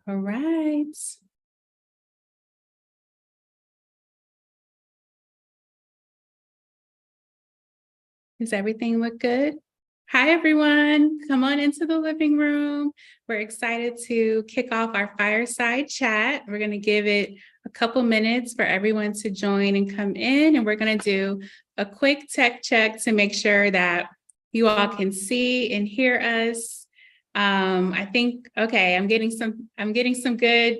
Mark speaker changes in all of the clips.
Speaker 1: All right. Does everything look good? Hi, everyone. Come on into the living room. We're excited to kick off our fireside chat. We're going to give it a couple minutes for everyone to join and come in, and we're going to do a quick tech check to make sure that you all can see and hear us. I think, okay, I'm getting some good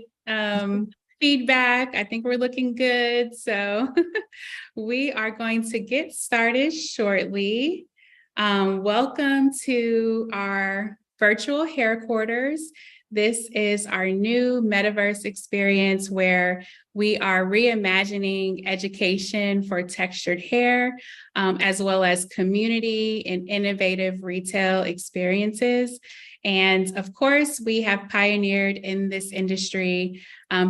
Speaker 1: feedback. I think we're looking good. So we are going to get started shortly. Welcome to our virtual headquarters. This is our new Metaverse experience where we are reimagining education for textured hair, as well as community and innovative retail experiences. And of course, we have pioneered in this industry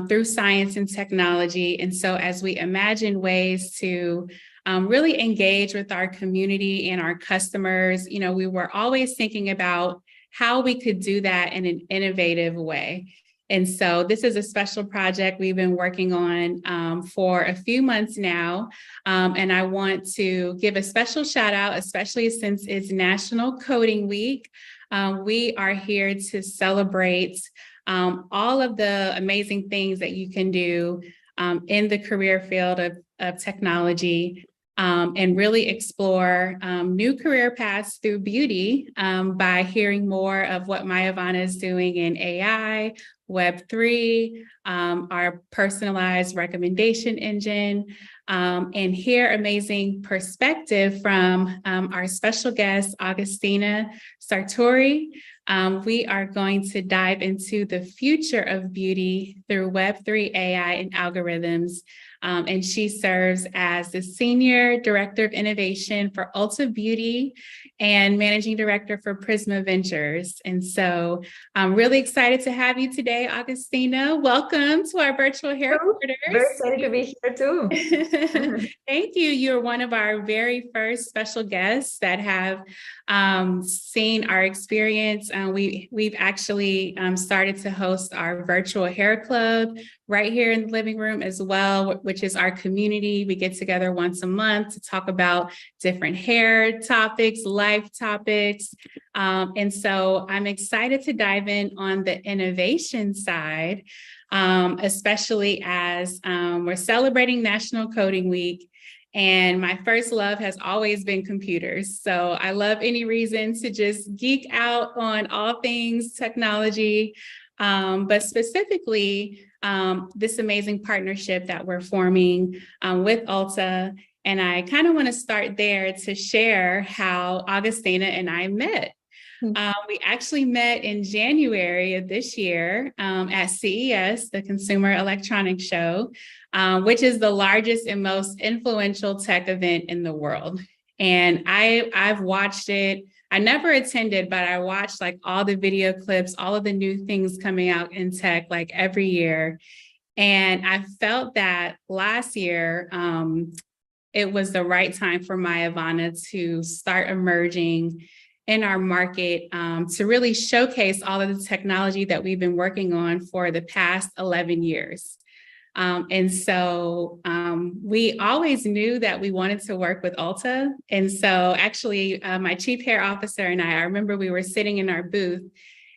Speaker 1: through science and technology. And so as we imagine ways to really engage with our community and our customers, we were always thinking about how we could do that in an innovative way. And so this is a special project we've been working on for a few months now. And I want to give a special shout out, especially since it's National Coding Week. We are here to celebrate all of the amazing things that you can do in the career field of technology. And really explore new career paths through beauty by hearing more of what MYAVANA is doing in AI, Web3, our personalized recommendation engine, and hear amazing perspective from our special guest, Augustina Sartori. We are going to dive into the future of beauty through Web3, AI, and algorithms. And she serves as the Senior Director of Innovation for Ulta Beauty and Managing Director for Prisma Ventures. And so I'm really excited to have you today, Augustina. Welcome to our virtual headquarters.
Speaker 2: Very excited to be here too.
Speaker 1: Thank you. You're one of our very first special guests that have seen our experience. We've actually started to host our virtual hair club right here in the living room as well, which is our community. We get together once a month to talk about different hair topics, life topics. And so I'm excited to dive in on the innovation side, especially as we're celebrating National Coding Week. And my first love has always been computers. So I love any reason to just geek out on all things technology, but specifically this amazing partnership that we're forming with Ulta. And I kind of want to start there to share how Augustina and I met. We actually met in January of this year at CES, the Consumer Electronics Show, which is the largest and most influential tech event in the world. And I've watched it. I never attended, but I watched like all the video clips, all of the new things coming out in tech like every year. And I felt that last year, it was the right time for MYAVANA to start emerging in our market to really showcase all of the technology that we've been working on for the past 11 years. And so we always knew that we wanted to work with Ulta. And so actually my chief hair officer and I remember we were sitting in our booth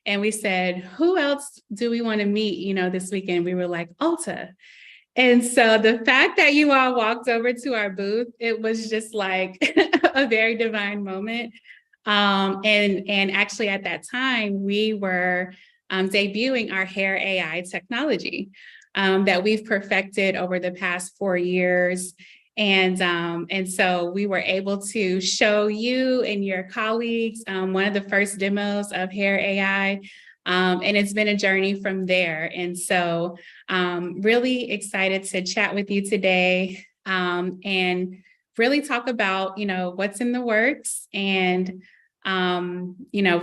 Speaker 1: and we said, who else do we want to meet, this weekend? We were like, Ulta. And so the fact that you all walked over to our booth, it was just like a very divine moment. And actually at that time, we were debuting our hair AI technology that we've perfected over the past 4 years. And so we were able to show you and your colleagues one of the first demos of hair AI. And it's been a journey from there. And so really excited to chat with you today and really talk about, what's in the works and,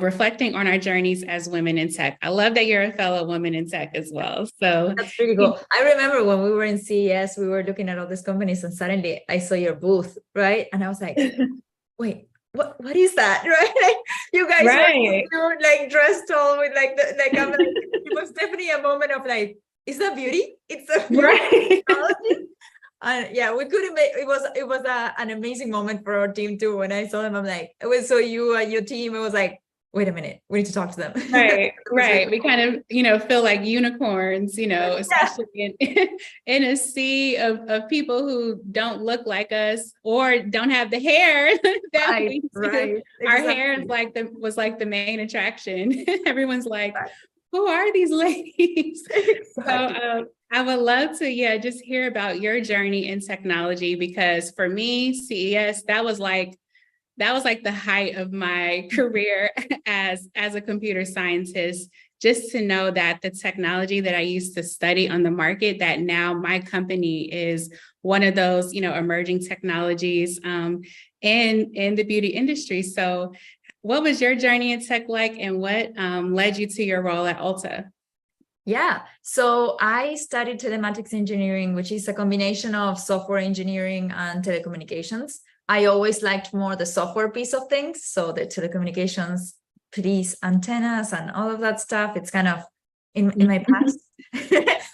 Speaker 1: reflecting on our journeys as women in tech. I love that you're a fellow woman in tech as well. So
Speaker 2: that's pretty cool. I remember when we were in CES, we were looking at all these companies and suddenly I saw your booth, right? And I was like, wait, what is that? Right? Like, you guys were like dressed all with like I'm like, it was definitely a moment of like, is that beauty? It's a beauty technology. And yeah, we couldn't make it was an amazing moment for our team too. When I saw them, I'm like, it was so you and your team, it was like, wait a minute, we need to talk to them.
Speaker 1: Right. We kind of, feel like unicorns, especially in a sea of people who don't look like us or don't have the hair that we do. Right. Our hair is was like the main attraction. Everyone's like, who are these ladies? So I would love to, just hear about your journey in technology, because for me, CES, that was like the height of my career as a computer scientist, just to know that the technology that I used to study on the market, that now my company is one of those, emerging technologies in the beauty industry. So what was your journey in tech like, and what led you to your role at Ulta?
Speaker 2: Yeah, so I studied telematics engineering, which is a combination of software engineering and telecommunications. I always liked more the software piece of things. So the telecommunications piece, antennas and all of that stuff, it's kind of in my past.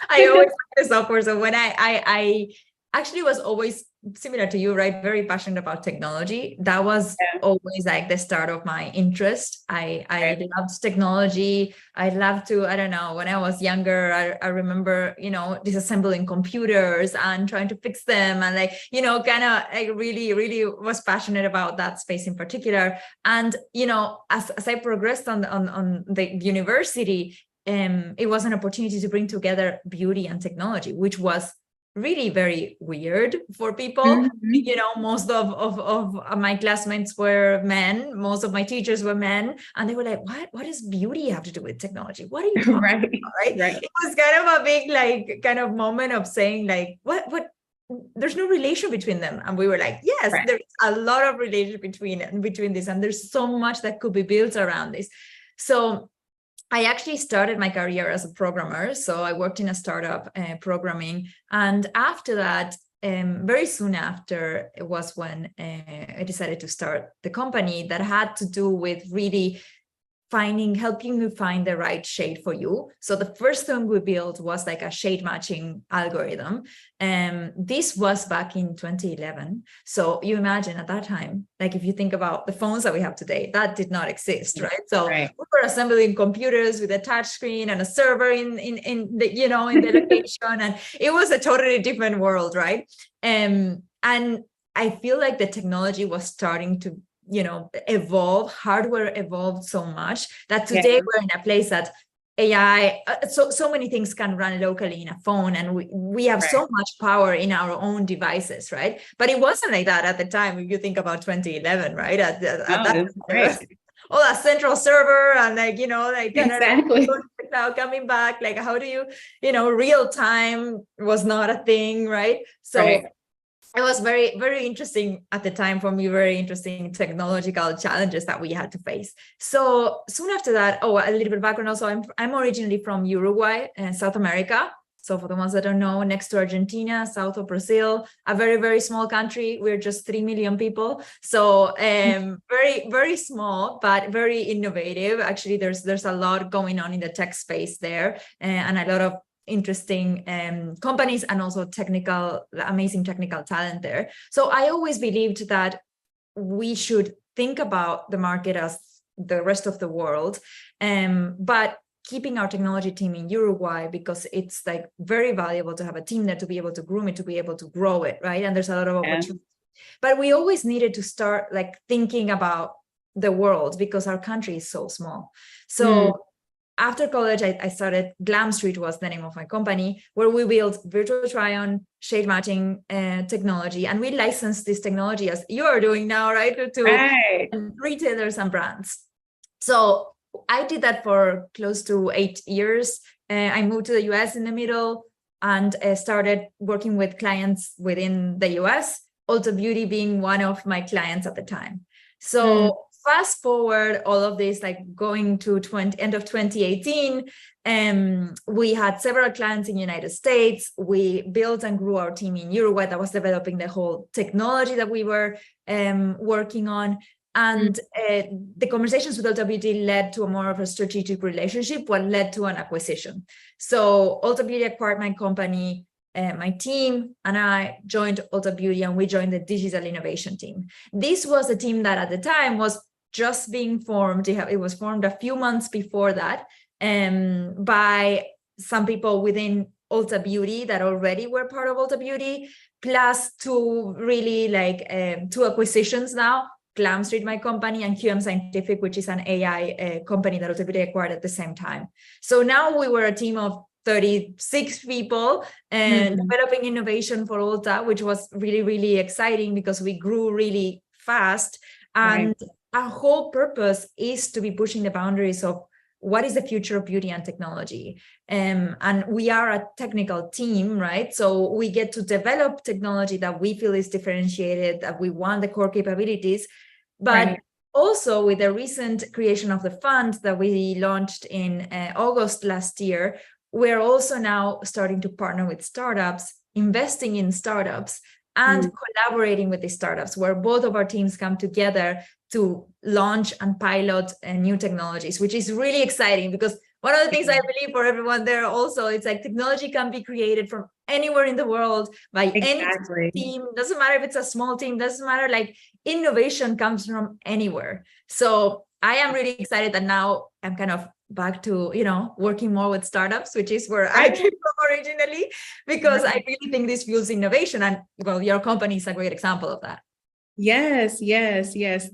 Speaker 2: I always liked the software. So when I actually was always similar to you, right? Very passionate about technology. That was always like the start of my interest. I loved technology. I loved to, I don't know, when I was younger, I remember, disassembling computers and trying to fix them. And like, I really, really was passionate about that space in particular. And, as I progressed on the university, it was an opportunity to bring together beauty and technology, which was really very weird for people. Most of my classmates were men, most of my teachers were men, and they were like, what does beauty have to do with technology? What are you talking about? Right? It was kind of a big kind of moment of saying like, what there's no relation between them. And we were like, yes, there's a lot of relation between this, and there's so much that could be built around this. So I actually started my career as a programmer. So I worked in a startup programming. And after that, very soon after, it was when I decided to start the company that had to do with really helping you find the right shade for you. So the first thing we built was like a shade matching algorithm. This was back in 2011. So you imagine at that time, like if you think about the phones that we have today, that did not exist, right? So we were assembling computers with a touch screen and a server in the location, and it was a totally different world, right? And I feel like the technology was starting to evolve. Hardware evolved so much that today we're in a place that AI, so many things can run locally in a phone, and we have so much power in our own devices, right? But it wasn't like that at the time. If you think about 2011, right? At that all that central server and
Speaker 1: exactly.
Speaker 2: The cloud coming back, like how do you, real time was not a thing, right? So it was very, very interesting at the time for me, very interesting technological challenges that we had to face. So soon after that, a little bit of background also, I'm originally from Uruguay and South America. So for the ones that don't know, next to Argentina, south of Brazil, a very, very small country. We're just 3 million people. So very, very small, but very innovative. Actually, there's a lot going on in the tech space there, and a lot of interesting companies, and also amazing technical talent there. So I always believed that we should think about the market as the rest of the world, but keeping our technology team in Uruguay, because it's like very valuable to have a team there to be able to groom it, to be able to grow it, right? And there's a lot of opportunity. But we always needed to start like thinking about the world, because our country is so small. So after college, I started, Glam Street was the name of my company, where we built virtual try-on shade matching technology. And we licensed this technology, as you are doing now, right? To retailers and brands. So I did that for close to 8 years. I moved to the US in the middle and started working with clients within the US, Ulta Beauty being one of my clients at the time. So fast forward all of this, like going to end of 2018, we had several clients in the United States. We built and grew our team in Uruguay that was developing the whole technology that we were working on. And the conversations with Ulta Beauty led to a more of a strategic relationship, what led to an acquisition. So Ulta Beauty acquired my company, my team and I joined Ulta Beauty, and we joined the digital innovation team. This was a team that at the time was just being formed. It was formed a few months before that by some people within Ulta Beauty that already were part of Ulta Beauty, plus two really two acquisitions now, Glam Street, my company, and QM Scientific, which is an AI company that Ulta Beauty acquired at the same time. So now we were a team of 36 people and developing innovation for Ulta, which was really, really exciting because we grew really fast. And our whole purpose is to be pushing the boundaries of what is the future of beauty and technology. And we are a technical team, right? So we get to develop technology that we feel is differentiated, that we want the core capabilities. But also with the recent creation of the fund that we launched in August last year, we're also now starting to partner with startups, investing in startups, and collaborating with these startups, where both of our teams come together to launch and pilot new technologies, which is really exciting because one of the things I believe for everyone there also, it's like technology can be created from anywhere in the world by any team. Doesn't matter if it's a small team, doesn't matter, like innovation comes from anywhere. So I am really excited that now I'm kind of back to, working more with startups, which is where I came from originally, because I really think this fuels innovation. And well, your company is a great example of that.
Speaker 1: Yes.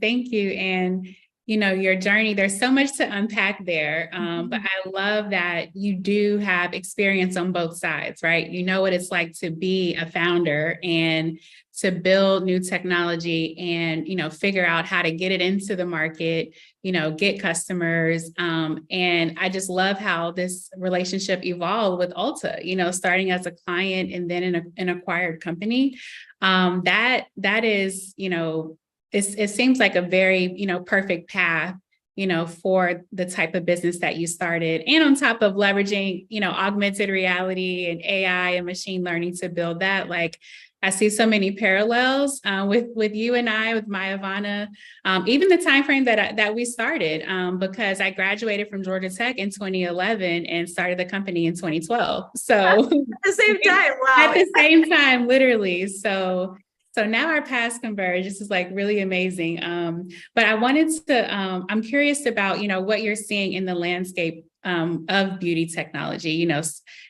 Speaker 1: Thank you. And, your journey, there's so much to unpack there. But I love that you do have experience on both sides, right? You know what it's like to be a founder and to build new technology and, figure out how to get it into the market, get customers. And I just love how this relationship evolved with Ulta, starting as a client and then an acquired company. That is, it seems like a very, perfect path, for the type of business that you started. And on top of leveraging, augmented reality and AI and machine learning to build that, like, I see so many parallels with you and I, with MYAVANA, even the timeframe that we started, because I graduated from Georgia Tech in 2011 and started the company in 2012. So
Speaker 2: at the same time, wow.
Speaker 1: At the same time, literally. So now our paths converge. This is like really amazing. But I wanted to, I'm curious about, what you're seeing in the landscape of beauty technology,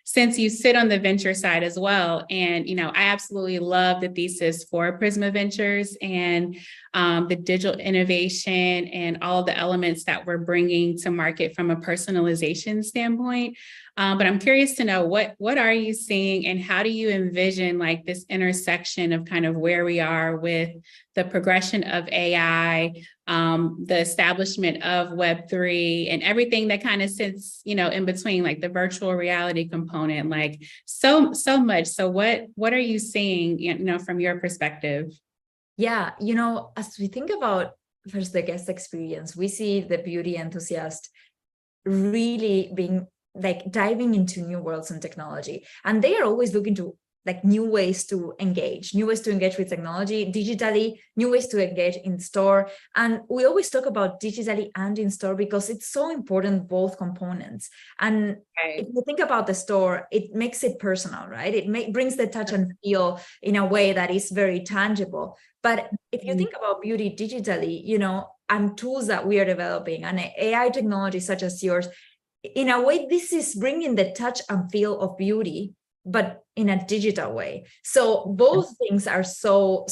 Speaker 1: since you sit on the venture side as well. And, I absolutely love the thesis for Prisma Ventures and the digital innovation and all the elements that we're bringing to market from a personalization standpoint. But I'm curious to know what are you seeing and how do you envision like this intersection of kind of where we are with the progression of AI, the establishment of Web3 and everything that kind of sits, in between, like the virtual reality component, like so much. So what are you seeing, from your perspective?
Speaker 2: Yeah, as we think about first the guest experience, we see the beauty enthusiast really being like diving into new worlds and technology. And they are always looking to like new ways to engage with technology digitally, new ways to engage in store. And we always talk about digitally and in store because it's so important, both components. And if you think about the store, it makes it personal, right? It brings the touch and feel in a way that is very tangible. But if you think about beauty digitally, and tools that we are developing and AI technology such as yours, in a way, this is bringing the touch and feel of beauty, but in a digital way. So both things are so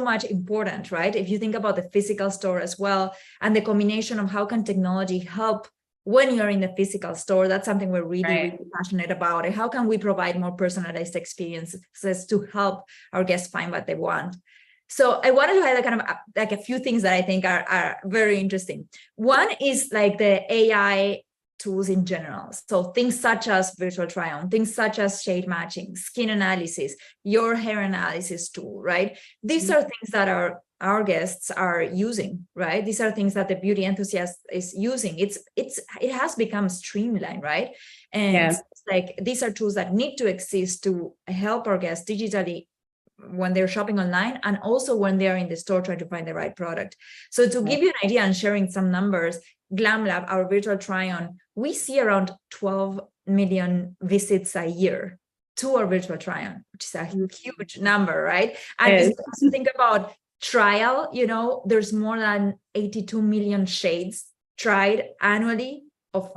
Speaker 2: much important, right? If you think about the physical store as well, and the combination of how can technology help when you're in the physical store, that's something we're really passionate about. And how can we provide more personalized experiences to help our guests find what they want? So I wanted to highlight kind of like a few things that I think are very interesting. One is like the AI tools in general. So things such as virtual try-on, things such as shade matching, skin analysis, your hair analysis tool, right? These are things that our guests are using, right? These are things that the beauty enthusiast is using. It has become streamlined, right? And it's like these are tools that need to exist to help our guests digitally when they're shopping online, and also when they're in the store trying to find the right product. So to give you an idea and sharing some numbers, Glam Lab, our virtual try-on, we see around 12 million visits a year to our virtual try-on, which is a huge number, right? And if you think about trial, you know, there's more than 82 million shades tried annually of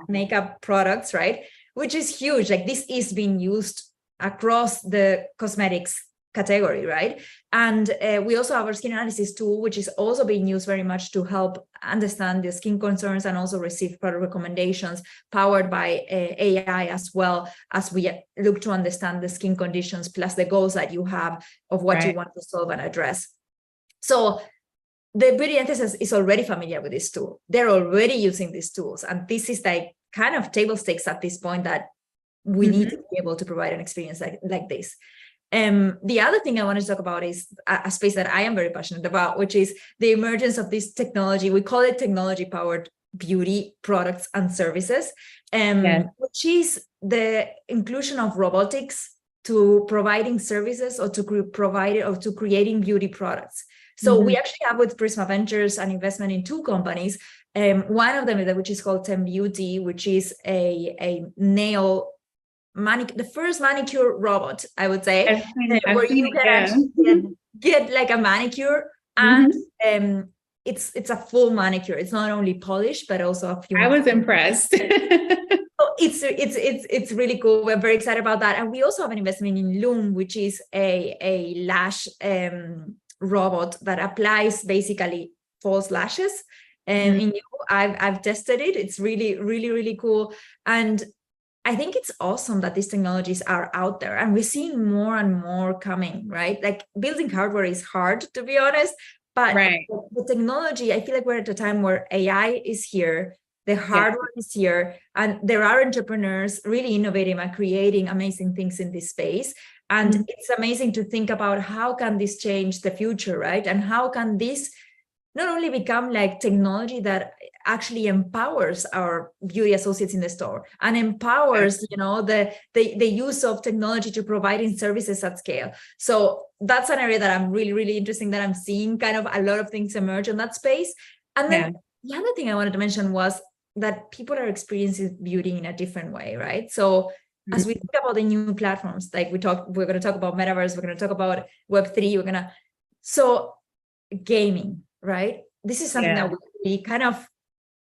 Speaker 2: makeup products, right? Which is huge. Like, this is being used across the cosmetics category, right? And we also have our skin analysis tool, which is also being used very much to help understand the skin concerns and also receive product recommendations, powered by AI, as well as we look to understand the skin conditions plus the goals that you have of what you want to solve and address. So the beauty enthusiast is already familiar with this tool. They're already using these tools. And this is like kind of table stakes at this point, that we need to be able to provide an experience like this. The other thing I want to talk about is a space that I am very passionate about, which is the emergence of this technology. We call it technology-powered beauty products and services, which is the inclusion of robotics to providing services, or to creating beauty products. So we actually have with Prisma Ventures an investment in two companies. One of them, which is called 10 Beauty, which is a nail the first manicure robot, I would say, where you can actually get like a manicure, and it's a full manicure. It's not only polished, but also a few.
Speaker 1: I was impressed.
Speaker 2: So it's really cool. We're very excited about that. And we also have an investment in Loom, which is a lash robot that applies basically false lashes. And I've tested it. It's really, really, really cool. And I think it's awesome that these technologies are out there, and we're seeing more and more coming, right? Like, building hardware is hard, to be honest, but the technology, I feel like we're at a time where AI is here, the hardware is here, and there are entrepreneurs really innovating and creating amazing things in this space. And it's amazing to think about how can this change the future, right? And how can this not only become like technology that actually empowers our beauty associates in the store, and empowers, you know, the use of technology to providing services at scale. So that's an area that I'm really, really interested in, that I'm seeing kind of a lot of things emerge in that space. And then the other thing I wanted to mention was that people are experiencing beauty in a different way, right? So as we think about the new platforms, like we're going to talk about Metaverse, we're going to talk about Web3, so gaming, right? This is something that we kind of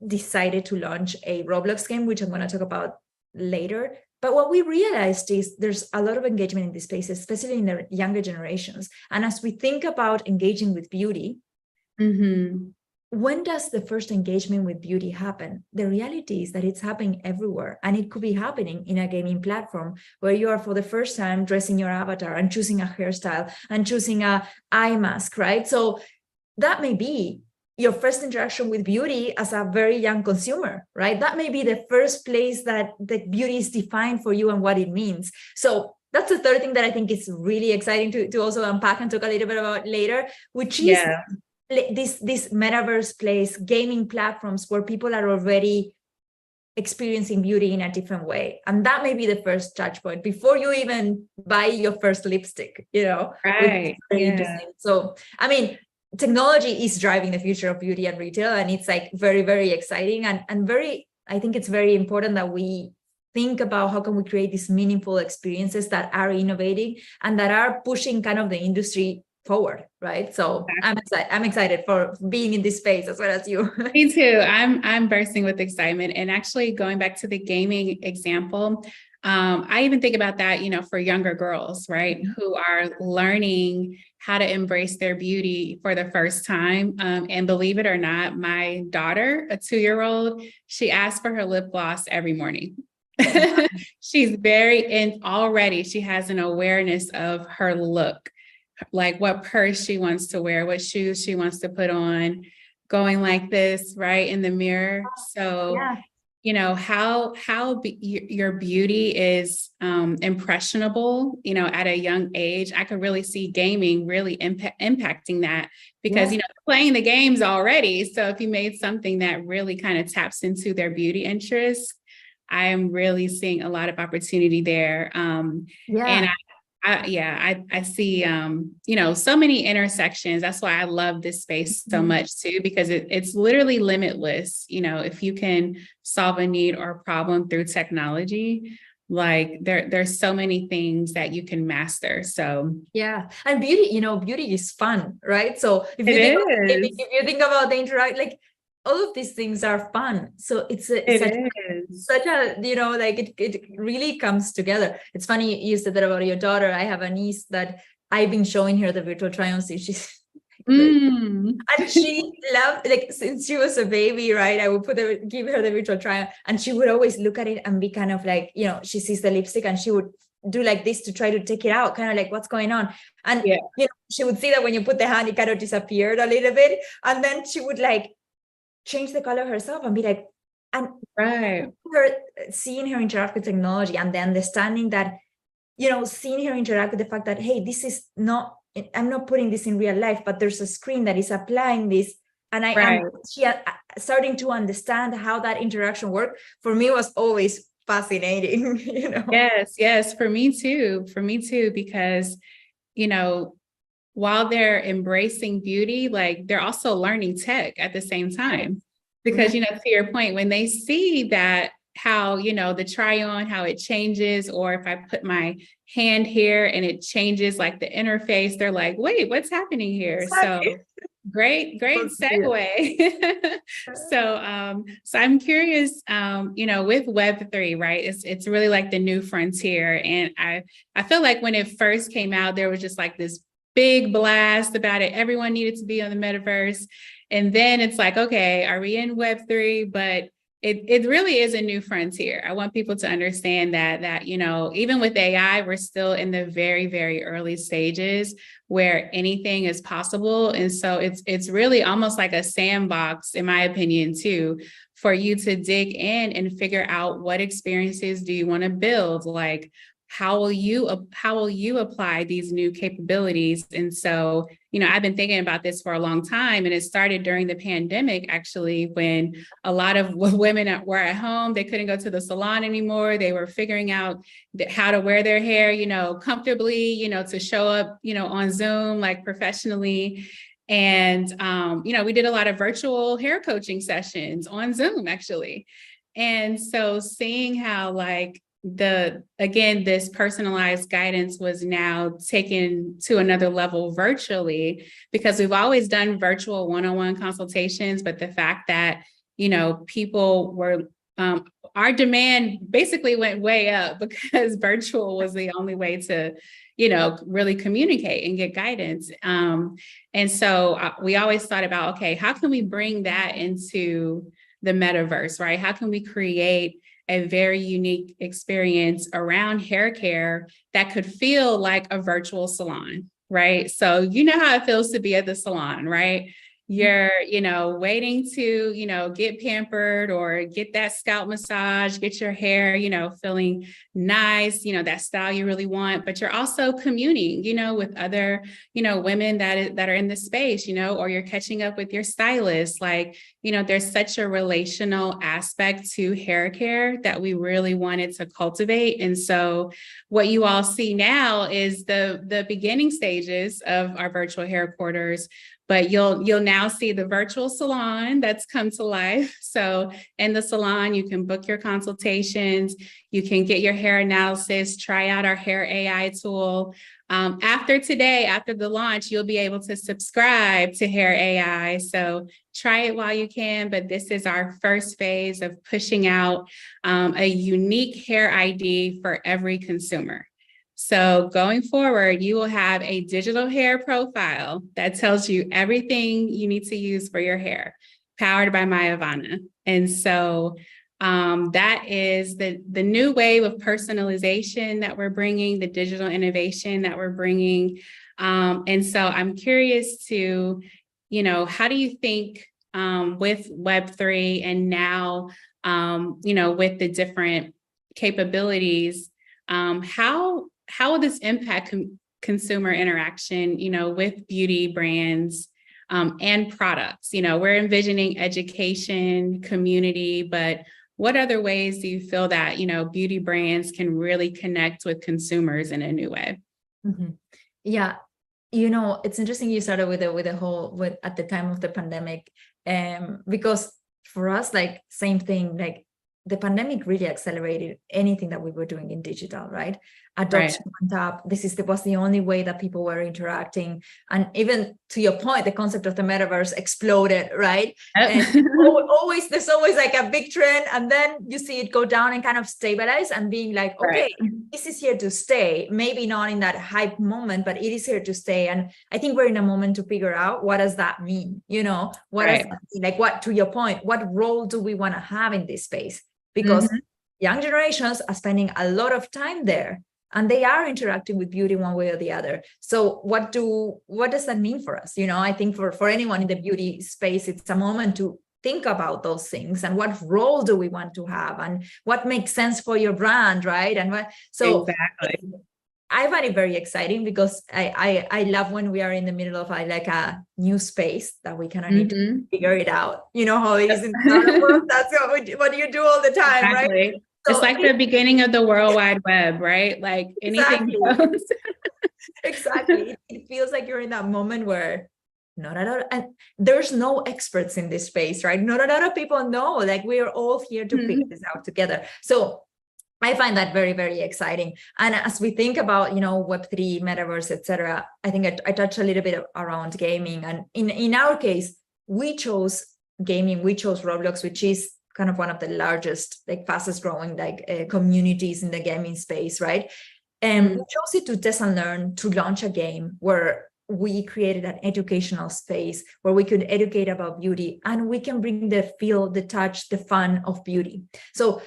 Speaker 2: decided to launch a Roblox game, which I'm going to talk about later. But what we realized is there's a lot of engagement in this space, especially in the younger generations. And as we think about engaging with beauty, when does the first engagement with beauty happen? The reality is that it's happening everywhere. And it could be happening in a gaming platform where you are for the first time dressing your avatar and choosing a hairstyle and choosing a eye mask, right? So that may be your first interaction with beauty as a very young consumer, right? That may be the first place that the beauty is defined for you and what it means. So that's the third thing that I think is really exciting to also unpack and talk a little bit about later, which is this metaverse place, gaming platforms where people are already experiencing beauty in a different way. And that may be the first touch point before you even buy your first lipstick, you know?
Speaker 1: Right.
Speaker 2: Very interesting. So, I mean, technology is driving the future of beauty and retail, and it's like very, very exciting and very, I think it's very important that we think about how can we create these meaningful experiences that are innovating and that are pushing kind of the industry forward, right? So I'm excited for being in this space as well as you.
Speaker 1: Me too. I'm bursting with excitement. And actually, going back to the gaming example, I even think about that, you know, for younger girls, right, who are learning how to embrace their beauty for the first time. And believe it or not, my daughter, a 2-year-old, she asks for her lip gloss every morning. She's already she has an awareness of her look, like what purse she wants to wear, what shoes she wants to put on, going like this, right, in the mirror. So, you know, how your beauty is impressionable, you know, at a young age. I could really see gaming really impacting that because, you know, playing the games already. So if you made something that really kind of taps into their beauty interests, I am really seeing a lot of opportunity there. And I see, so many intersections. That's why I love this space so much too, because it's literally limitless. If you can solve a need or a problem through technology, like there's so many things that you can master. So
Speaker 2: yeah, and beauty is fun, right? So if you think about the interact, like all of these things are fun. So it's such a, like it really comes together. It's funny you said that about your daughter. I have a niece that I've been showing her the virtual try-on. She's and she loved, like, since she was a baby, right? I would give her the virtual try-on, and she would always look at it and be kind of like, she sees the lipstick and she would do like this to try to take it out, kind of like, what's going on? And she would see that when you put the hand, it kind of disappeared a little bit, and then she would like change the color herself and be like, and seeing her interact with technology and the understanding that, seeing her interact with the fact that, hey, this is not, I'm not putting this in real life, but there's a screen that is applying this, and she starting to understand how that interaction worked, for me was always fascinating.
Speaker 1: Yes, for me too, because while they're embracing beauty, like they're also learning tech at the same time, because to your point, when they see that how the try on, how it changes, or if I put my hand here and it changes like the interface, they're like, wait, what's happening here? Exactly. So great segue. So I'm curious, with Web3, right? It's really like the new frontier. And I feel like when it first came out, there was just like this big blast about it. Everyone needed to be on the metaverse. And then it's like, okay, are we in Web3? But it really is a new frontier. I want people to understand that even with AI, we're still in the very, very early stages where anything is possible. And so it's really almost like a sandbox, in my opinion, too, for you to dig in and figure out what experiences do you want to build, like how will you apply these new capabilities? And so, I've been thinking about this for a long time, and it started during the pandemic, actually, when a lot of women were at home. They couldn't go to the salon anymore. They were figuring out how to wear their hair, comfortably, to show up, on Zoom, like professionally. And, we did a lot of virtual hair coaching sessions on Zoom, actually. And so seeing how this personalized guidance was now taken to another level virtually, because we've always done virtual one-on-one consultations, but the fact that, people were, our demand basically went way up because virtual was the only way to, really communicate and get guidance. And so we always thought about, okay, how can we bring that into the metaverse, right? How can we create a very unique experience around hair care that could feel like a virtual salon, right? So how it feels to be at the salon, right? You're, waiting to, get pampered or get that scalp massage, get your hair, feeling nice, that style you really want, but you're also communing, with other, women that are in the space, or you're catching up with your stylist. Like, there's such a relational aspect to hair care that we really wanted to cultivate. And so what you all see now is the beginning stages of our virtual hair quarters. But you'll now see the virtual salon that's come to life. So in the salon, you can book your consultations, you can get your hair analysis, try out our hair AI tool. After the launch, you'll be able to subscribe to Hair AI. So try it while you can, but this is our first phase of pushing out a unique hair ID for every consumer. So going forward, you will have a digital hair profile that tells you everything you need to use for your hair, powered by MYAVANA. And so that is the new wave of personalization that we're bringing, the digital innovation that we're bringing. And so I'm curious to, how do you think with Web3 and now, with the different capabilities, how will this impact consumer interaction, with beauty brands and products? We're envisioning education, community, but what other ways do you feel that, beauty brands can really connect with consumers in a new way?
Speaker 2: Yeah, it's interesting you started with the whole at the time of the pandemic, because for us, like same thing, like the pandemic really accelerated anything that we were doing in digital, right? Adoption went up. Was the only way that people were interacting, and even to your point, the concept of the metaverse exploded, right? And there's always like a big trend, and then you see it go down and kind of stabilize, and being like, okay, this is here to stay. Maybe not in that hype moment, but it is here to stay. And I think we're in a moment to figure out, what does that mean? What does that mean? Like, what, to your point, what role do we want to have in this space? Because young generations are spending a lot of time there, and they are interacting with beauty one way or the other. So what does that mean for us? I think for anyone in the beauty space, it's a moment to think about those things, and what role do we want to have, and what makes sense for your brand, right? And exactly. I find it very exciting, because I love when we are in the middle of a new space that we kind of need to figure it out. You know how it is in the startup world? That's what you do all the time, right?
Speaker 1: So it's like the beginning of the World Wide Web, right? Like anything goes.
Speaker 2: Exactly. It feels like you're in that moment where and there's no experts in this space, right? Not a lot of people know. Like, we are all here to figure this out together. So I find that very, very exciting. And as we think about, Web3, Metaverse, etc., I think I touched a little bit around gaming. And in our case, we chose gaming. We chose Roblox, which is kind of one of the largest, like fastest growing, communities in the gaming space, right? And we chose it to test and learn, to launch a game where we created an educational space where we could educate about beauty, and we can bring the feel, the touch, the fun of beauty. So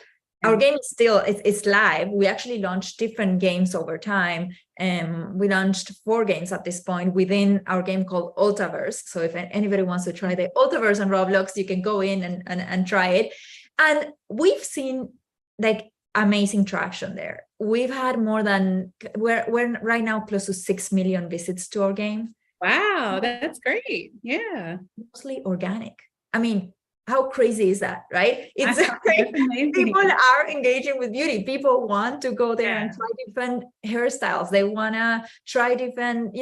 Speaker 2: our game is still, it's live. We actually launched different games over time. And we launched 4 games at this point within our game called Ultaverse. So if anybody wants to try the Ultaverse on Roblox, you can go in and try it. And we've seen like amazing traction there. We've had we're right now close to 6 million visits to our game.
Speaker 1: Wow, that's great. Yeah.
Speaker 2: Mostly organic. I mean, how crazy is that, right? It's people are engaging with beauty. People want to go there and try different hairstyles. They want to try different,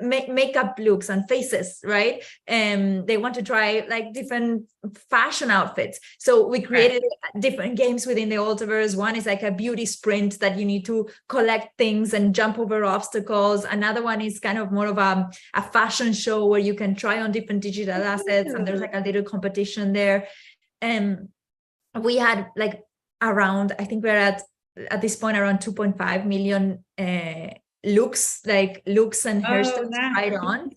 Speaker 2: makeup looks and faces, right? And they want to try like different fashion outfits. So we created different games within the Ultaverse. One is like a beauty sprint that you need to collect things and jump over obstacles. Another one is kind of more of a fashion show where you can try on different digital assets, and there's like a little competition there. And we had like around, I think we're at this point around 2.5 million looks and hairstyles tried on,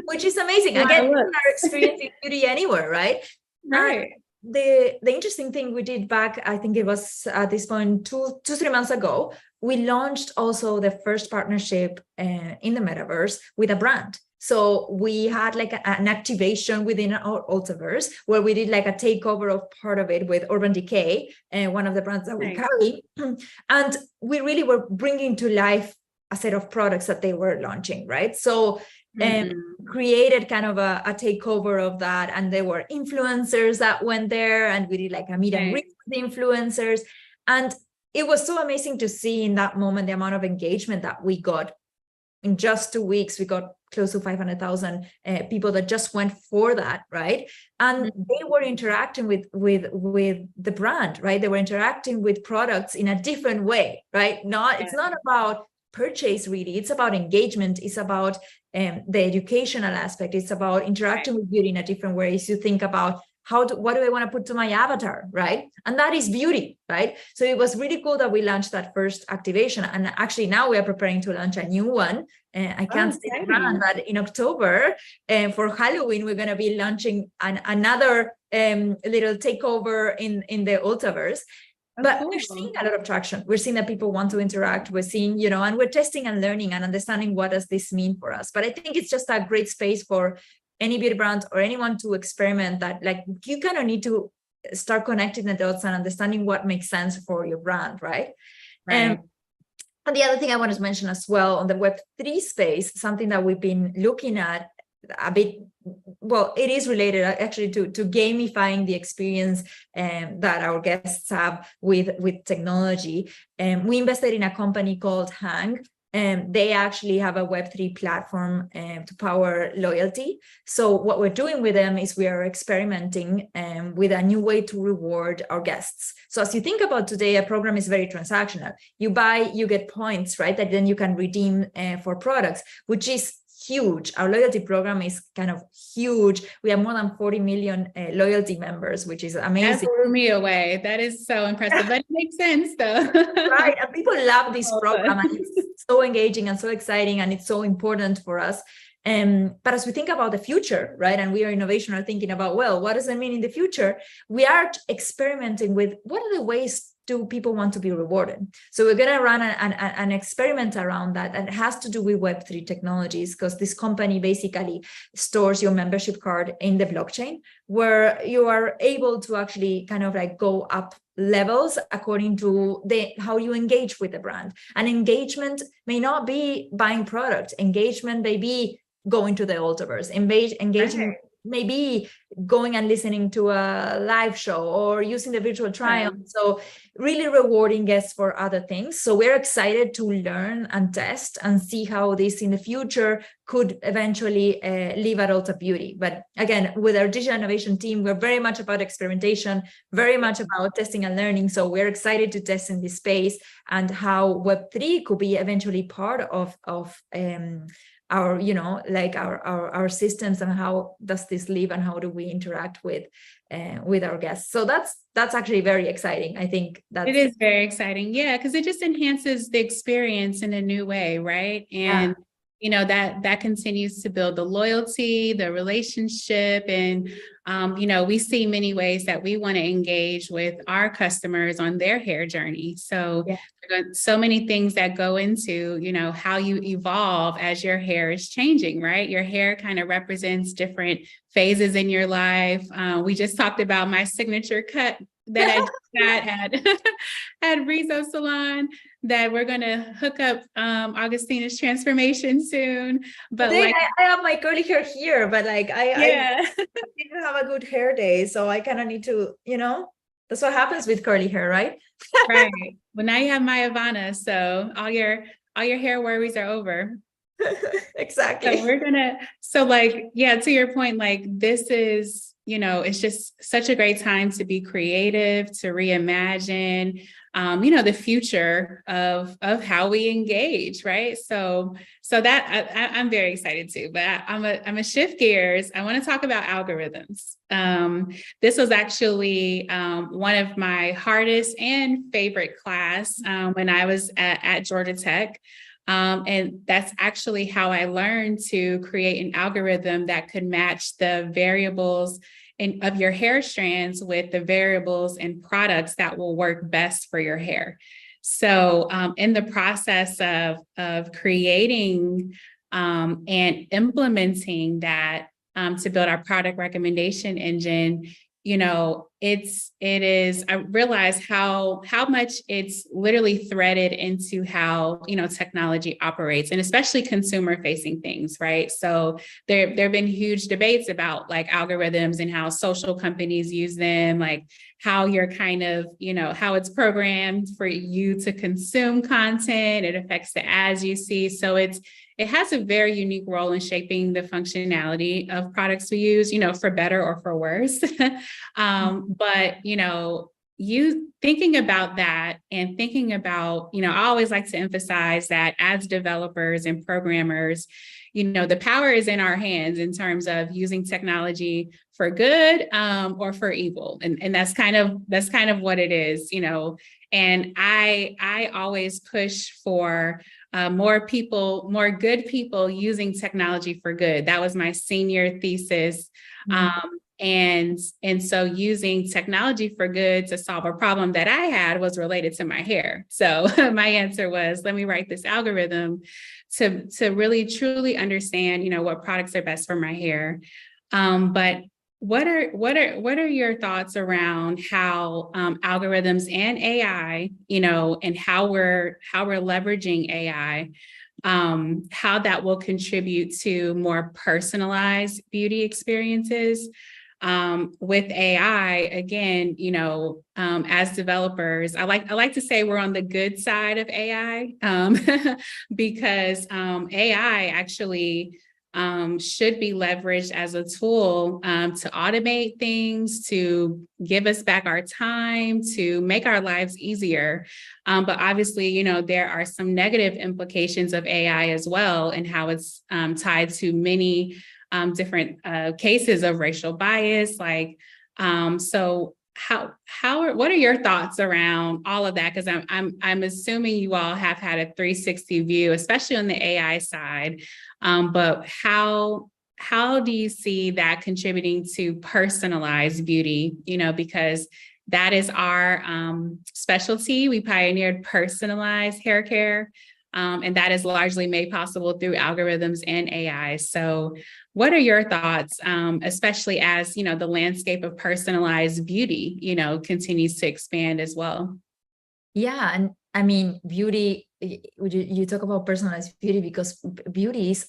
Speaker 2: which is amazing. Again, people are experiencing beauty anywhere, right?
Speaker 1: Right.
Speaker 2: And the interesting thing we did back, I think it was at this point 2-3 months ago, we launched also the first partnership in the Metaverse with a brand. So we had like an activation within our Ultaverse where we did like a takeover of part of it with Urban Decay, and one of the brands that we carry. And we really were bringing to life a set of products that they were launching, right? So created kind of a takeover of that. And there were influencers that went there, and we did like a meet and greet with the influencers. And it was so amazing to see in that moment the amount of engagement that we got. In just 2 weeks, we got close to 500,000 people that just went for that, right? And they were interacting with the brand, right? They were interacting with products in a different way, right? It's not about purchase really. It's about engagement. It's about the educational aspect. It's about interacting with beauty in a different way. So you think about what do I want to put to my avatar, right? And that is beauty, right? So it was really cool that we launched that first activation. And actually now we are preparing to launch a new one. I can't say the brand, but in October for Halloween, we're going to be launching another little takeover in the Ultaverse. But we're seeing a lot of traction. We're seeing that people want to interact. We're seeing, and we're testing and learning and understanding what does this mean for us. But I think it's just a great space for any beauty brand or anyone to experiment that, like, you kind of need to start connecting the dots and understanding what makes sense for your brand, right? And the other thing I wanted to mention as well on the Web3 space, something that we've been looking at a bit, well, it is related actually to gamifying the experience that our guests have with technology. We invested in a company called Hang, they actually have a Web3 platform to power loyalty. So what we're doing with them is we are experimenting with a new way to reward our guests. So as you think about today, a program is very transactional. You buy, you get points, right? That then you can redeem for products, which is huge. Our loyalty program is kind of huge. We have more than 40 million loyalty members, which is amazing.
Speaker 1: That blew me away. That is so impressive, but it makes sense though.
Speaker 2: Right. And people love this program, and it's so engaging and so exciting, and it's so important for us. But as we think about the future, right, and we are innovation are thinking about, well, what does it mean in the future? We are experimenting with what are the ways do people want to be rewarded? So we're going to run an experiment around that, and it has to do with Web3 technologies, because this company basically stores your membership card in the blockchain, where you are able to actually kind of like go up levels according to how you engage with the brand. And engagement may not be buying product. Engagement may be going to the Ultraverse. Engaging may be going and listening to a live show or using the virtual try-on. So really rewarding guests for other things. So we're excited to learn and test and see how this in the future could eventually live at Ulta Beauty. But again, with our digital innovation team, we're very much about experimentation, very much about testing and learning. So we're excited to test in this space and how Web3 could be eventually part of our, you know, like our systems, and how does this live and how do we interact with our guests. So that's actually very exciting. I think that
Speaker 1: it is very exciting. Yeah, because it just enhances the experience in a new way, right? And you know, that continues to build the loyalty, the relationship. And, you know, we see many ways that we want to engage with our customers on their hair journey. So so many things that go into, you know, how you evolve as your hair is changing, right? Your hair kind of represents different phases in your life. We just talked about my signature cut that I got at Rizzo Salon, that we're going to hook up Augustina's transformation soon. But like,
Speaker 2: I have my curly hair here, but like I didn't have a good hair day, so I kind of need to, you know, that's what happens with curly hair, right?
Speaker 1: Right. Well, now you have MYAVANA, so all your hair worries are over.
Speaker 2: Exactly.
Speaker 1: So to your point, like this is, you know, it's just such a great time to be creative, to reimagine, you know, the future of how we engage, right? So that I'm very excited too, but I'm a shift gears. I want to talk about algorithms. This was actually one of my hardest and favorite class when I was at Georgia Tech. And that's actually how I learned to create an algorithm that could match the variables of your hair strands with the variables and products that will work best for your hair. So in the process of creating and implementing that to build our product recommendation engine, you know, I realized how much it's literally threaded into how, you know, technology operates, and especially consumer facing things, right? So there have been huge debates about like algorithms and how social companies use them, like how you're kind of, you know, how it's programmed for you to consume content. It affects the ads you see. So it has a very unique role in shaping the functionality of products we use, you know, for better or for worse. But, you know, you thinking about that and thinking about, you know, I always like to emphasize that as developers and programmers, you know, the power is in our hands in terms of using technology for good or for evil. And that's kind of what it is, you know. And I always push for more good people using technology for good. That was my senior thesis. And so using technology for good to solve a problem that I had was related to my hair. So my answer was, let me write this algorithm to really truly understand, you know, what products are best for my hair. But what are your thoughts around how algorithms and AI, you know, and how we're leveraging AI, how that will contribute to more personalized beauty experiences? with AI, again, as developers, I like to say we're on the good side of AI, because AI actually should be leveraged as a tool to automate things, to give us back our time, to make our lives easier. But obviously, there are some negative implications of AI as well, and how it's tied to many different cases of racial bias. So what are your thoughts around all of that? Because I'm assuming you all have had a 360 view, especially on the AI side. But how do you see that contributing to personalized beauty? Because that is our specialty. We pioneered personalized hair care, and that is largely made possible through algorithms and AI. So what are your thoughts, especially as, the landscape of personalized beauty, continues to expand as well?
Speaker 2: Yeah. And I mean, beauty, you talk about personalized beauty because beauty is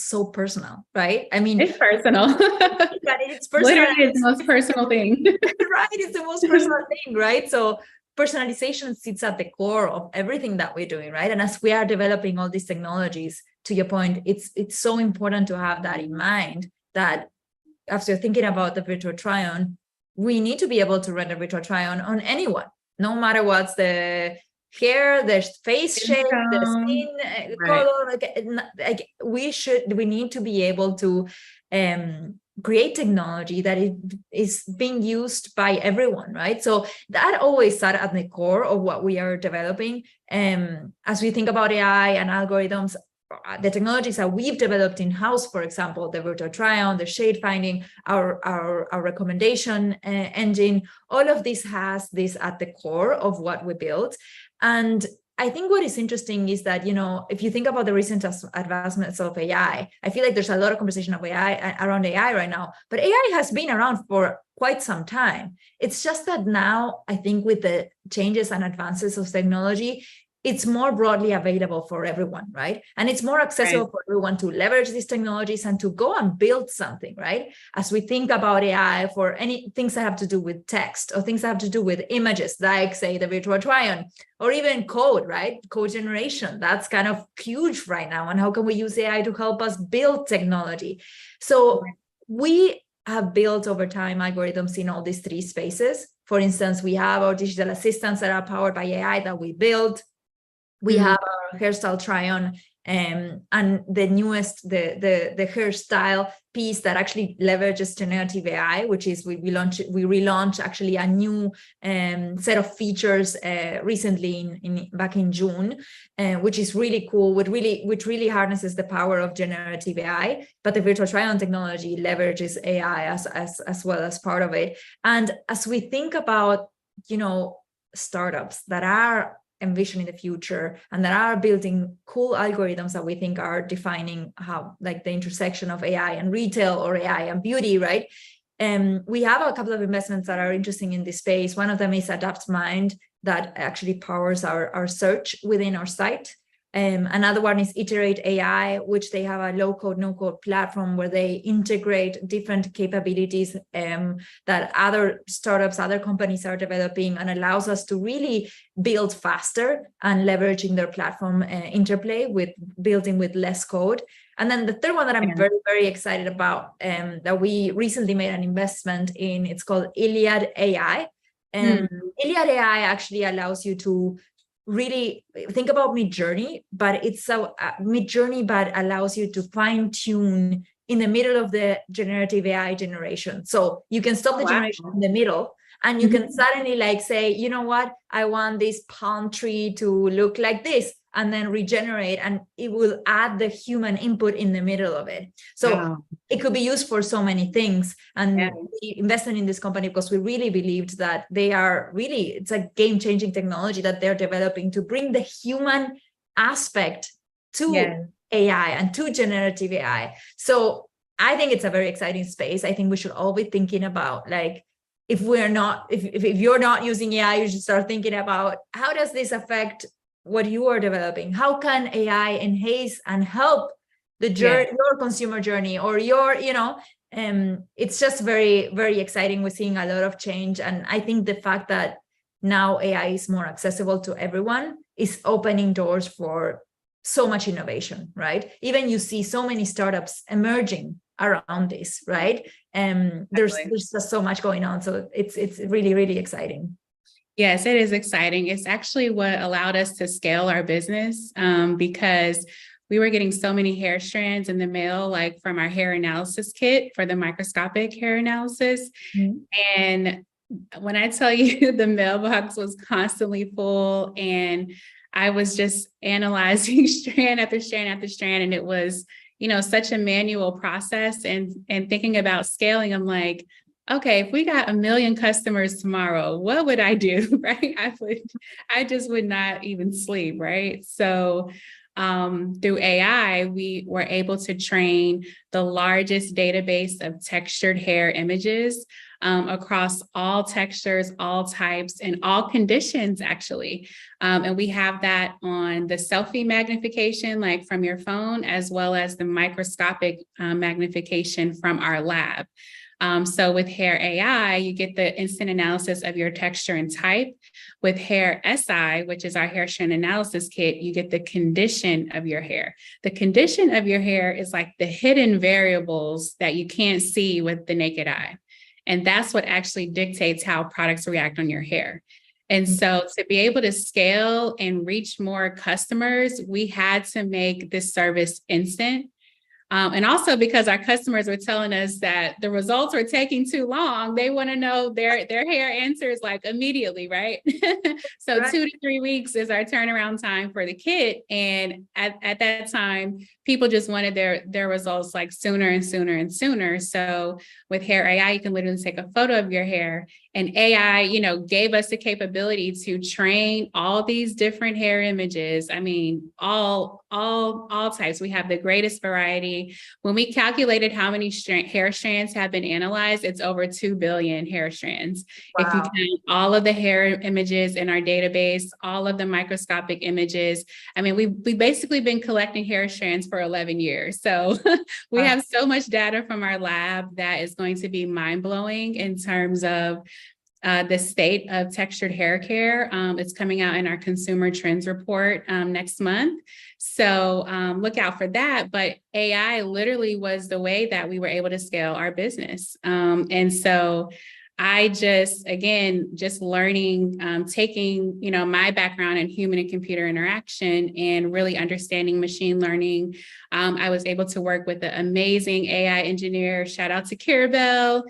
Speaker 2: so personal, right? I mean,
Speaker 1: it's personal.
Speaker 2: It's personal.
Speaker 1: Literally, it's the most personal thing.
Speaker 2: Right. It's the most personal thing, right? So personalization sits at the core of everything that we're doing, right? And as we are developing all these technologies, to your point, it's so important to have that in mind, that after thinking about the virtual try-on, we need to be able to render virtual try-on on anyone, no matter what's the hair, the face shape, the skin color. We need to be able to create technology that is being used by everyone, right? So that always sat at the core of what we are developing. As we think about AI and algorithms, the technologies that we've developed in-house, for example, the virtual try-on, the shade finding, our recommendation engine, all of this has this at the core of what we built. And I think what is interesting is that, if you think about the recent advancements of AI, I feel like there's a lot of conversation of AI around AI right now, but AI has been around for quite some time. It's just that now, I think with the changes and advances of technology, it's more broadly available for everyone, right? And it's more accessible for everyone to leverage these technologies and to go and build something, right? As we think about AI for any things that have to do with text or things that have to do with images, like say the virtual try-on, or even code, right? Code generation, that's kind of huge right now. And how can we use AI to help us build technology? So we have built over time algorithms in all these three spaces. For instance, we have our digital assistants that are powered by AI that we build. We have our hairstyle try-on, and the newest, the hairstyle piece that actually leverages generative AI, which is we relaunched actually a new set of features recently back in June, which is really cool, which really harnesses the power of generative AI. But the virtual try-on technology leverages AI as well as part of it. And as we think about startups that are envisioning the future and that are building cool algorithms that we think are defining how, like, the intersection of AI and retail or AI and beauty, right? We have a couple of investments that are interesting in this space. One of them is AdaptMind, that actually powers our search within our site. Another one is Iterate AI, which they have a low-code, no-code platform where they integrate different capabilities that other startups, other companies are developing, and allows us to really build faster and leveraging their platform interplay with building with less code. And then the third one that I'm very, very excited about, that we recently made an investment in, it's called Iliad AI. Iliad AI actually allows you to really think about Midjourney, but it's so Midjourney, but allows you to fine tune in the middle of the generative AI generation. So you can stop the generation in the middle, and you can suddenly say, you know what, I want this palm tree to look like this, and then regenerate, and it will add the human input in the middle of it. So it could be used for so many things. And we invested in this company because we really believed that it's a game-changing technology that they're developing to bring the human aspect to AI and to generative AI. So I think it's a very exciting space. I think we should all be thinking about, if you're not using AI, you should start thinking about, how does this affect what you are developing? How can AI enhance and help the journey, your consumer journey, or your, it's just very, very exciting. We're seeing a lot of change. And I think the fact that now AI is more accessible to everyone is opening doors for so much innovation, right? Even you see so many startups emerging around this, right? There's just so much going on. So it's really, really exciting.
Speaker 1: Yes, it is exciting. It's actually what allowed us to scale our business because we were getting so many hair strands in the mail, like from our hair analysis kit for the microscopic hair analysis. And when I tell you the mailbox was constantly full and I was just analyzing strand after strand after strand, and it was, such a manual process, and thinking about scaling, I'm like, okay, if we got 1 million customers tomorrow, what would I do? Right? I just would not even sleep. Right. So through AI, we were able to train the largest database of textured hair images across all textures, all types, and all conditions, actually. And we have that on the selfie magnification, like from your phone, as well as the microscopic magnification from our lab. So with Hair AI, you get the instant analysis of your texture and type. With Hair SI, which is our hair strand analysis kit, you get the condition of your hair. The condition of your hair is like the hidden variables that you can't see with the naked eye. And that's what actually dictates how products react on your hair. And so to be able to scale and reach more customers, we had to make this service instant. And also because our customers were telling us that the results were taking too long, they want to know their hair answers like immediately, right? So right. 2 to 3 weeks is our turnaround time for the kit. And at that time, people just wanted their results like sooner and sooner and sooner. So with Hair AI, you can literally take a photo of your hair, and AI, gave us the capability to train all these different hair images. I mean, all types. We have the greatest variety. When we calculated how many hair strands have been analyzed, it's over 2 billion hair strands. Wow. If you count all of the hair images in our database, all of the microscopic images, I mean, we've basically been collecting hair strands for 11 years. So we have so much data from our lab that is going to be mind-blowing in terms of the state of textured hair care. It's coming out in our consumer trends report next month. So look out for that. But AI literally was the way that we were able to scale our business. And so I just learning, taking, my background in human and computer interaction and really understanding machine learning. I was able to work with an amazing AI engineer. Shout out to Kirabel.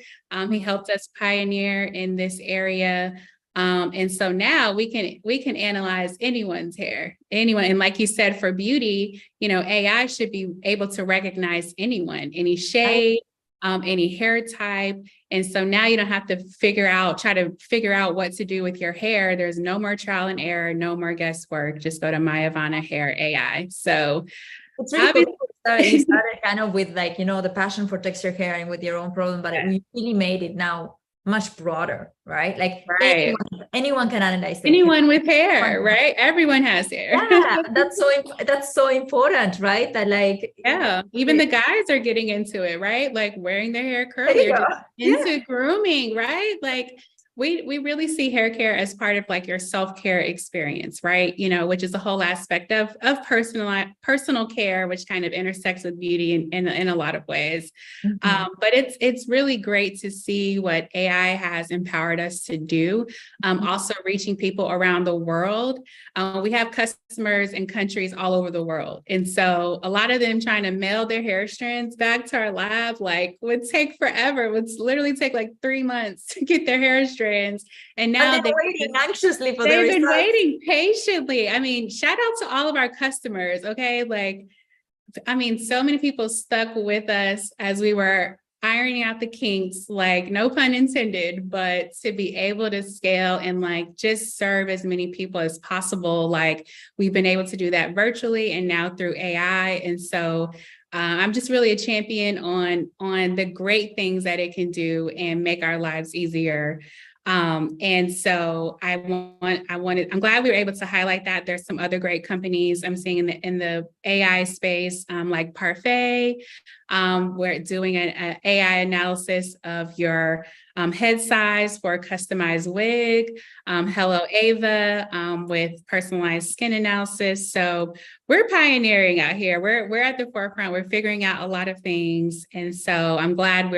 Speaker 1: He helped us pioneer in this area. And so now we can analyze anyone's hair, anyone. And like you said, for beauty, AI should be able to recognize anyone, any shade, any hair type. And so now you don't have to try to figure out what to do with your hair. There's no more trial and error, no more guesswork. Just go to MYAVANA Hair AI. So
Speaker 2: it's really cool. You started kind of with the passion for texture hair and with your own problem, but we really made it now much broader, right? Like right. Anyone can analyze it.
Speaker 1: Anyone with hair, right? Everyone has hair.
Speaker 2: Yeah, that's so important, right? That
Speaker 1: even the guys are getting into it, right? Like wearing their hair curly, or just into grooming, right? Like we really see hair care as part of like your self-care experience, right? Which is the whole aspect of personal care, which kind of intersects with beauty in a lot of ways. Mm-hmm. But it's really great to see what AI has empowered us to do. Also reaching people around the world. We have customers in countries all over the world. And so a lot of them trying to mail their hair strands back to our lab, would take forever. Would literally take like 3 months to get their hair strands. And now
Speaker 2: they're waiting anxiously for
Speaker 1: they've been waiting patiently. I mean, shout out to all of our customers. Okay. So many people stuck with us as we were ironing out the kinks, no pun intended, but to be able to scale and just serve as many people as possible. We've been able to do that virtually and now through AI. And so I'm just really a champion on the great things that it can do and make our lives easier. And so I'm glad we were able to highlight that. There's some other great companies I'm seeing in the AI space, like Parfait. We're doing an AI analysis of your head size for a customized wig. Hello Ava, with personalized skin analysis. So we're pioneering out here. We're at the forefront. We're figuring out a lot of things. And so I'm glad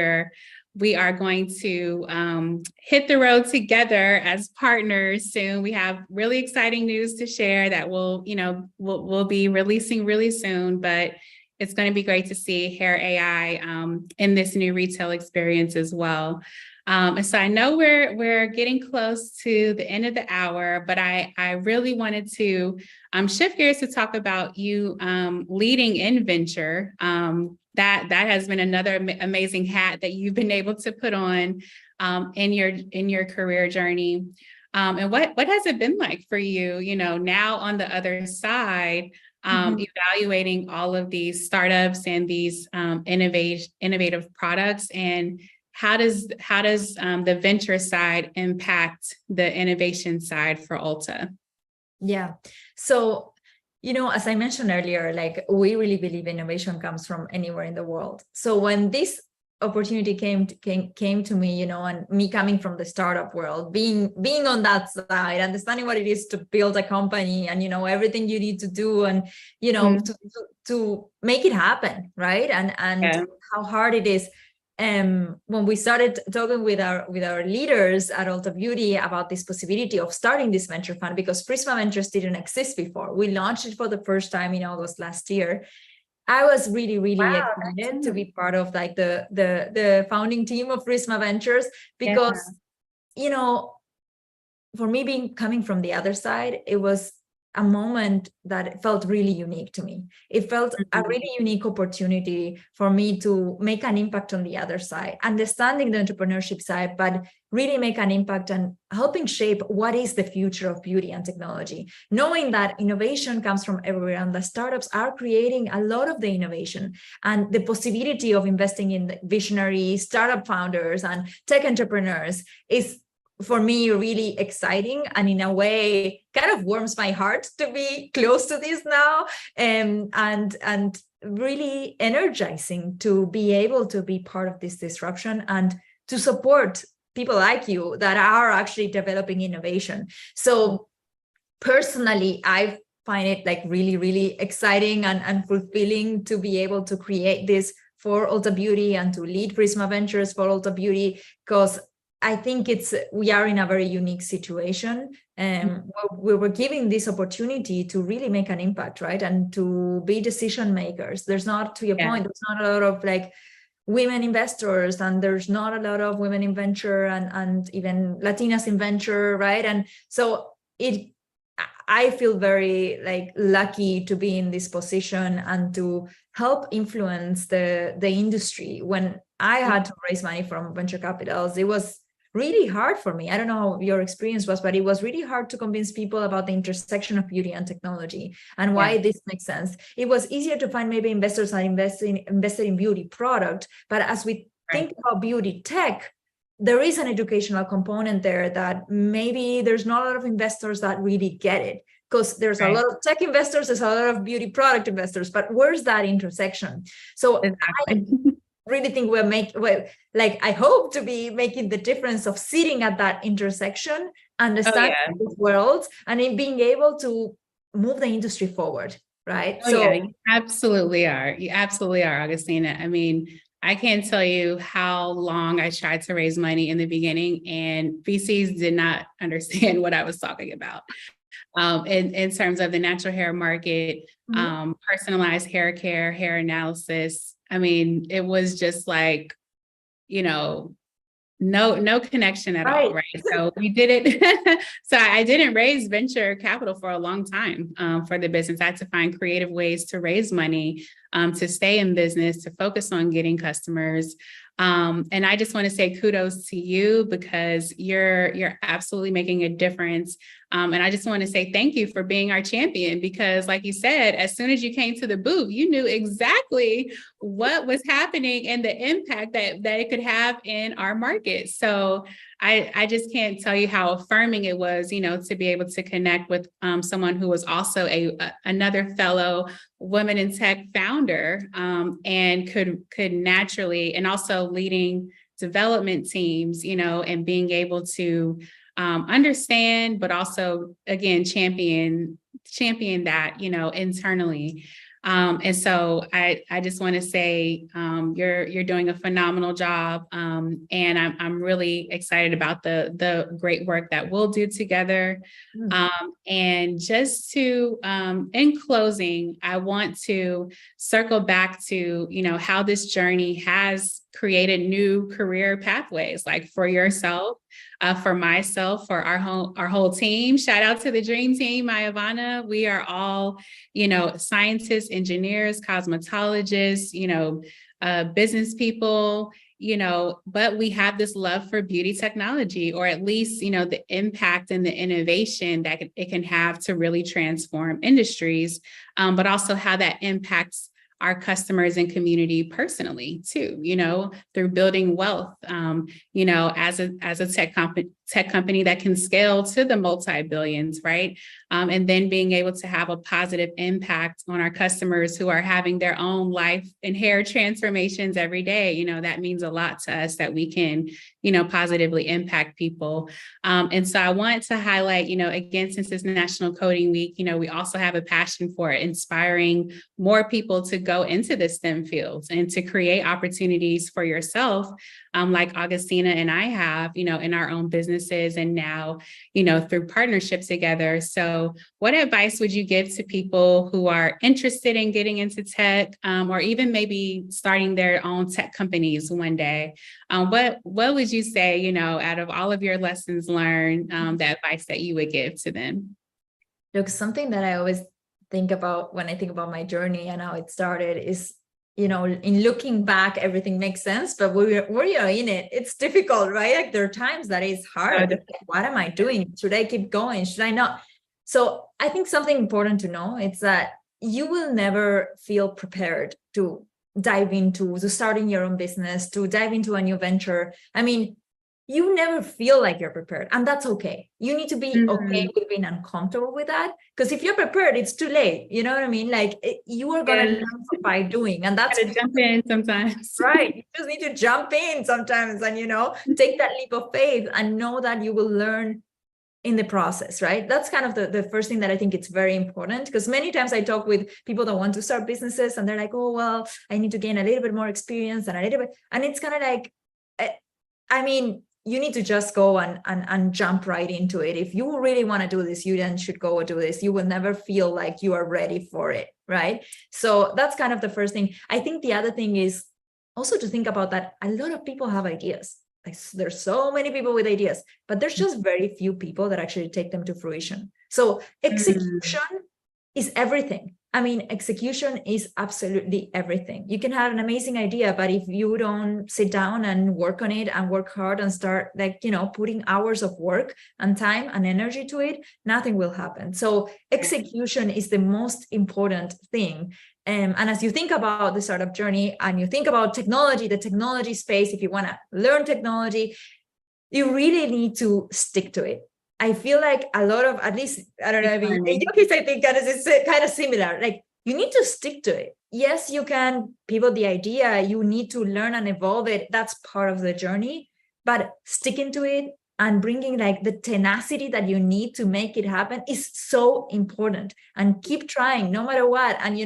Speaker 1: we are going to hit the road together as partners soon. We have really exciting news to share that we'll be releasing really soon, but it's going to be great to see hair AI in this new retail experience as well. And so I know we're getting close to the end of the hour, but I really wanted to shift gears to talk about you leading in venture. That has been another amazing hat that you've been able to put on in your career journey. And what has it been like for you, now on the other side, evaluating all of these startups and these innovative products, and how does the venture side impact the innovation side for Ulta?
Speaker 2: Yeah. So, as I mentioned earlier, like, we really believe innovation comes from anywhere in the world. So when this opportunity came to me, and me coming from the startup world, being on that side, understanding what it is to build a company, and everything you need to do, and to make it happen, right? And how hard it is. When we started talking with our leaders at Ulta Beauty about this possibility of starting this venture fund, because Prisma Ventures didn't exist before. We launched it for the first time in August last year. I was really, really excited to be part of like the founding team of Prisma Ventures, because, for me, coming from the other side, it was a moment that felt really unique to me. It felt a really unique opportunity for me to make an impact on the other side, understanding the entrepreneurship side, but really make an impact and helping shape what is the future of beauty and technology, knowing that innovation comes from everywhere, and the startups are creating a lot of the innovation, and the possibility of investing in visionary startup founders and tech entrepreneurs is, for me, really exciting, and in a way kind of warms my heart to be close to this now, and really energizing to be able to be part of this disruption and to support people like you that are actually developing innovation. So personally, I find it like really, really exciting and fulfilling to be able to create this for Ulta Beauty and to lead Prisma Ventures for Ulta Beauty, because I think we are in a very unique situation, and we were given this opportunity to really make an impact, right? And to be decision makers. There's not, to your point, there's not a lot of like women investors, and there's not a lot of women in venture, and even Latinas in venture, right? And so I feel very like lucky to be in this position and to help influence the industry. When I had to raise money from venture capitals, it was really hard for me. I don't know how your experience was, but it was really hard to convince people about the intersection of beauty and technology and why this makes sense. It was easier to find maybe investors that invested in beauty product, but as we think about beauty tech, there is an educational component there that maybe there's not a lot of investors that really get it, because there's a lot of tech investors, there's a lot of beauty product investors, but where's that intersection? So I really think I hope to be making the difference of sitting at that intersection, understanding the world, and in being able to move the industry forward, right?
Speaker 1: You absolutely are. You absolutely are, Augustina. I mean, I can't tell you how long I tried to raise money in the beginning, and VCs did not understand what I was talking about. In terms of the natural hair market, personalized hair care, hair analysis. I mean, it was just like, no connection at all, right? So we did it. So I didn't raise venture capital for a long time for the business. I had to find creative ways to raise money, to stay in business, to focus on getting customers. And I just want to say kudos to you, because you're absolutely making a difference And I just want to say thank you for being our champion, because like you said, as soon as you came to the booth, you knew exactly what was happening and the impact that it could have in our market. So I just can't tell you how affirming it was, to be able to connect with someone who was also another fellow women in tech founder, and could naturally, and also leading development teams, and being able to understand, but also again champion that, internally. And so I just want to say you're doing a phenomenal job, and I'm really excited about the great work that we'll do together. And just to in closing, I want to circle back to how this journey has created new career pathways, like for yourself, for myself, for our whole team. Shout out to the dream team, MYAVANA. We are all, scientists, engineers, cosmetologists, business people, but we have this love for beauty technology, or at least, the impact and the innovation that it can have to really transform industries, but also how that impacts our customers and community personally too, through building wealth, as a tech company that can scale to the multi-billions, right? And then being able to have a positive impact on our customers who are having their own life and hair transformations every day. That means a lot to us that we can, positively impact people. And so I want to highlight, again, since it's National Coding Week, we also have a passion for inspiring more people to go into the STEM fields and to create opportunities for yourself, like Augustina and I have, in our own businesses, and now, through partnerships together. So what advice would you give to people who are interested in getting into tech, or even maybe starting their own tech companies one day? What would you say, out of all of your lessons learned, the advice that you would give to them?
Speaker 2: Look, something that I always think about when I think about my journey and how it started is, in looking back, everything makes sense, but when you're in it, it's difficult, right? Like there are times that it's hard. Like, what am I doing? Should I keep going? Should I not? So I think something important to know is that you will never feel prepared to dive into, to starting your own business, to dive into a new venture. I mean, you never feel like you're prepared, and that's okay. You need to be okay with being uncomfortable with that, because if you're prepared, it's too late. You know what I mean? Like you are gonna learn by doing, and that's
Speaker 1: jump in sometimes.
Speaker 2: Right. You just need to jump in sometimes, and take that leap of faith and know that you will learn in the process, right? That's kind of the first thing that I think it's very important, because many times I talk with people that want to start businesses and they're like, oh, well, I need to gain a little bit more experience and a little bit, and it's kind of like, I mean, you need to just go and jump right into it. If you really want to do this, you then should go do this. You will never feel like you are ready for it, right? So that's kind of the first thing. I think the other thing is also to think about that a lot of people have ideas. Like there's so many people with ideas, but there's just very few people that actually take them to fruition. So execution is everything. I mean, execution is absolutely everything. You can have an amazing idea, but if you don't sit down and work on it and work hard and start putting hours of work and time and energy to it, nothing will happen. So execution is the most important thing. And as you think about the startup journey and you think about technology, the technology space, if you want to learn technology, you really need to stick to it. I feel like a lot of, at least, I don't know, I think kind of similar. Like you need to stick to it. Yes, you can pivot the idea. You need to learn and evolve it. That's part of the journey. But sticking to it and bringing like the tenacity that you need to make it happen is so important. And keep trying no matter what. And,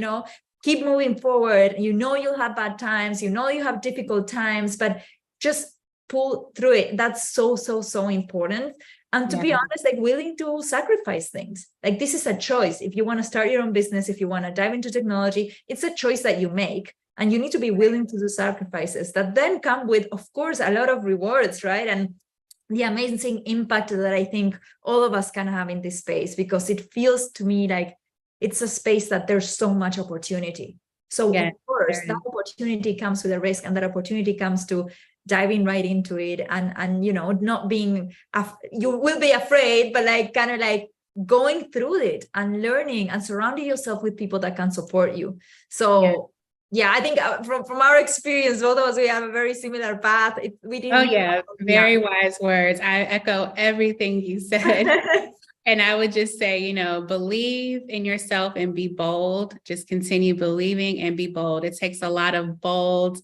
Speaker 2: keep moving forward. You'll have bad times. You have difficult times, but just pull through it. That's so, so, so important. And to be honest, like willing to sacrifice things. Like this is a choice. If you want to start your own business, if you want to dive into technology, it's a choice that you make. And you need to be willing to do sacrifices that then come with, of course, a lot of rewards, right? And the amazing impact that I think all of us can have in this space, because it feels to me like it's a space that there's so much opportunity. So of course, that opportunity comes with a risk, and that opportunity comes to diving right into it and not being, you will be afraid, but like kind of like going through it and learning and surrounding yourself with people that can support you. So yeah, I think from our experience, both of us, we have a very similar path. We didn't.
Speaker 1: Oh yeah, very wise words. I echo everything you said. And I would just say, you know, believe in yourself and be bold. Just continue believing and be bold. It takes a lot of bold,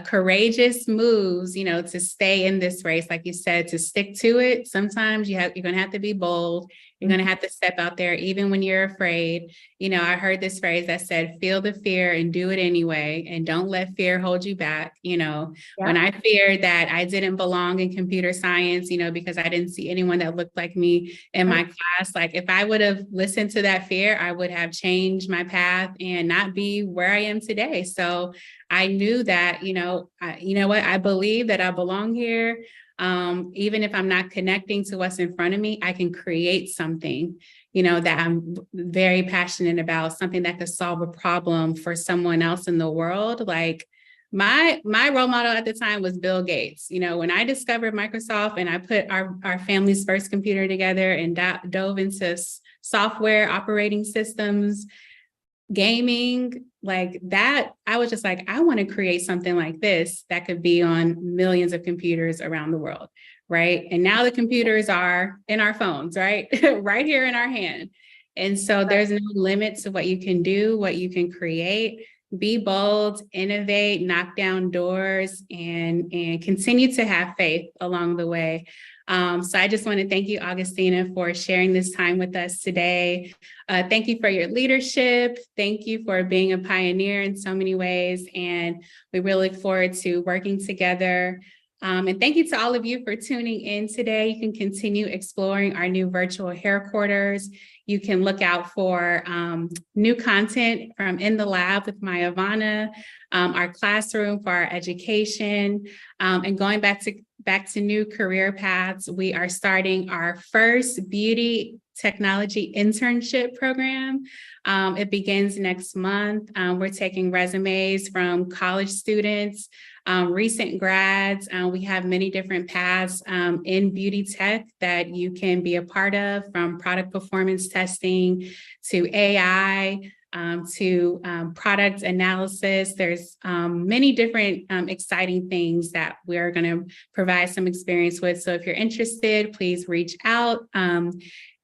Speaker 1: courageous moves, you know, to stay in this race. Like you said, to stick to it. Sometimes you're going to have to be bold. You're going to have to step out there, even when you're afraid. You know, I heard this phrase that said, feel the fear and do it anyway. And don't let fear hold you back. You know, when I feared that I didn't belong in computer science, you know, because I didn't see anyone that looked like me in my class, like if I would have listened to that fear, I would have changed my path and not be where I am today. So I knew that, you know what, I believe that I belong here. Even if I'm not connecting to what's in front of me, I can create something, you know, that I'm very passionate about, something that could solve a problem for someone else in the world. Like my role model at the time was Bill Gates. You know, when I discovered Microsoft and I put our family's first computer together and dove into software, operating systems, gaming, like that, I was just like, I want to create something like this that could be on millions of computers around the world, right? And now the computers are in our phones, right? Right here in our hand. And so there's no limit to what you can do, what you can create. Be bold, innovate, knock down doors, and continue to have faith along the way. So I just want to thank you, Augustina, for sharing this time with us today. Thank you for your leadership. Thank you for being a pioneer in so many ways. And we really look forward to working together. And thank you to all of you for tuning in today. You can continue exploring our new virtual headquarters. You can look out for new content from In the Lab with MYAVANA, our classroom for our education, and going back to new career paths. We are starting our first beauty technology internship program. It begins next month. We're taking resumes from college students, recent grads. We have many different paths in beauty tech that you can be a part of, from product performance testing to AI, to product analysis. There's many different exciting things that we're going to provide some experience with. So if you're interested, please reach out.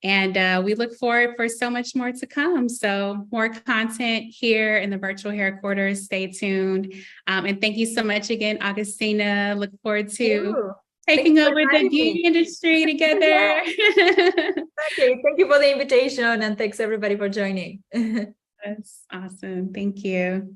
Speaker 1: And we look forward for so much more to come. So more content here in the virtual headquarters. Stay tuned. And thank you so much again, Augustina. Look forward to taking over the beauty industry together.
Speaker 2: Okay, thank you for the invitation, and thanks everybody for joining.
Speaker 1: That's awesome. Thank you.